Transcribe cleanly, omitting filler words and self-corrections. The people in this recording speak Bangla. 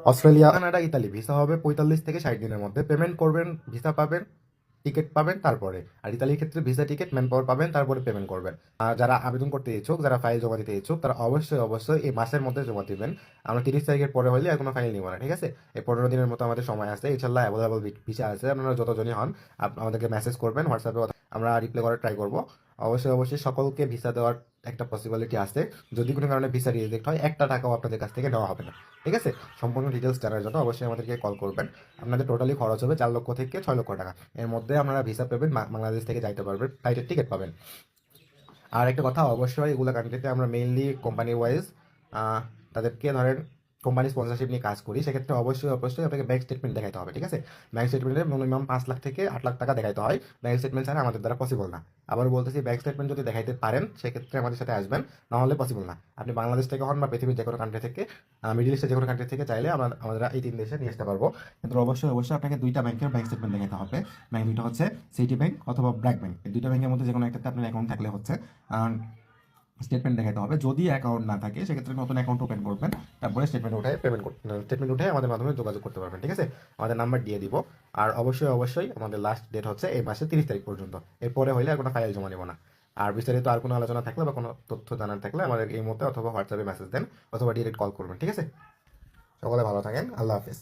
অস্ট্রেলিয়া, কানাডা, ইতালি ভিসা হবে 45 থেকে 60 দিনের মধ্যে। পেমেন্ট করবেন, ভিসা পাবেন, টিকিট পাবেন তারপরে। আর ইতালির ক্ষেত্রে ভিসা, টিকিট, ম্যান পাওয়ার পাবেন, তারপরে পেমেন্ট করবেন। আর যারা আবেদন করতে ইচ্ছুক, যারা ফাইল জমা দিতে ইচ্ছুক, তারা অবশ্যই অবশ্যই এই মাসের মধ্যে জমা দিবেন। আমরা 30 তারিখের পরে হলে আর কোনো ফাইল নিব না, ঠিক আছে? এই 15 দিনের মতো আমাদের সময় আছে, ইনশাল্লাহ অ্যাভেলেবল ভিসা আছে। আপনারা যতজনই হন আমাদেরকে মেসেজ করবেন হোয়াটসঅ্যাপে, আমরা রিপ্লাই করার ট্রাই করবো। অবশ্যই অবশ্যই সকলকে ভিসা দেওয়ার একটা পসিবিলিটি আছে। যদি কোনো কারণে ভিসা রিজেক্ট হয়, একটা টাকাও আপনাদের কাছ থেকে নেওয়া হবে না, ঠিক আছে? সম্পূর্ণ ডিটেলস জানার জন্য অবশ্যই আমাদেরকে কল করবেন। আপনাদের টোটালি খরচ হবে 4 লক্ষ থেকে 6 লক্ষ টাকা। এর মধ্যে আপনারা ভিসা পাবেন, বাংলাদেশ থেকে যাইতে পারবেন, ফ্লাইটের টিকিট পাবেন। আর একটা কথা, অবশ্যই এগুলো কান্ট্রিতে আমরা মেইনলি কোম্পানি ওয়াইজ তাদেরকে ধরেন কোম্পানি স্পন্সরশিপ নিয়ে কাজ করি, সেক্ষেত্রে অবশ্যই অবশ্যই আপনাকে ব্যাংক স্টেটমেন্ট দেখাতে হবে, ঠিক আছে? ব্যাংক স্টেটমেন্টে মিনিমাম 5 লাখ থেকে 8 লাখ টাকা দেখাইতে হয়। ব্যাংক স্টেটমেন্ট ছাড়া আমাদের দ্বারা পসিবল না। আবার বলতেছি, ব্যাংক স্টেটমেন্ট যদি দেখাইতে পারেন সেক্ষেত্রে আমাদের সাথে আসবেন, নাহলে পসিবল না। আপনি বাংলাদেশ থেকে হন বা পৃথিবীর যে কোনো কান্ট্রি থেকে, মিডিল ইস্টের যে কোনো কান্ট্রি থেকে চাইলে আমরা এই 3 দেশে নিয়ে আসতে পারবো। কিন্তু অবশ্যই অবশ্যই আপনাকে দুইটা ব্যাংকের ব্যাংক স্টেটমেন্ট দেখাতে হবে। ব্যাংক দুইটা হচ্ছে সিটি ব্যাংক অথবা ব্র্যাক ব্যাংক। এই দুইটা ব্যাংকের মধ্যে যে কোনো একটাতে আপনার অ্যাকাউন্ট থাকলে হচ্ছে স্টেটমেন্ট দেখাতে হবে। যদি অ্যাকাউন্ট না থাকে সেক্ষেত্রে নতুন অ্যাকাউন্ট ওপেন করবেন, তারপরে স্টেটমেন্ট উঠে আমাদের মাধ্যমে যোগাযোগ করতে পারবেন, ঠিক আছে? আমাদের নাম্বার দিয়ে দিব। আর অবশ্যই অবশ্যই আমাদের লাস্ট ডেট হচ্ছে এই মাসের 30 তারিখ পর্যন্ত। এরপরে হইলে আর কোনো ফাইল জমা নেব না। আর বিস্তারিত আর কোনো আলোচনা থাকলে বা কোনো তথ্য জানার থাকলে আমাদের এই মুহূর্তে অথবা হোয়াটসঅ্যাপে মেসেজ দেন, অথবা ডিরেক্ট কল করবেন, ঠিক আছে? সকলে ভালো থাকেন, আল্লাহ হাফিজ।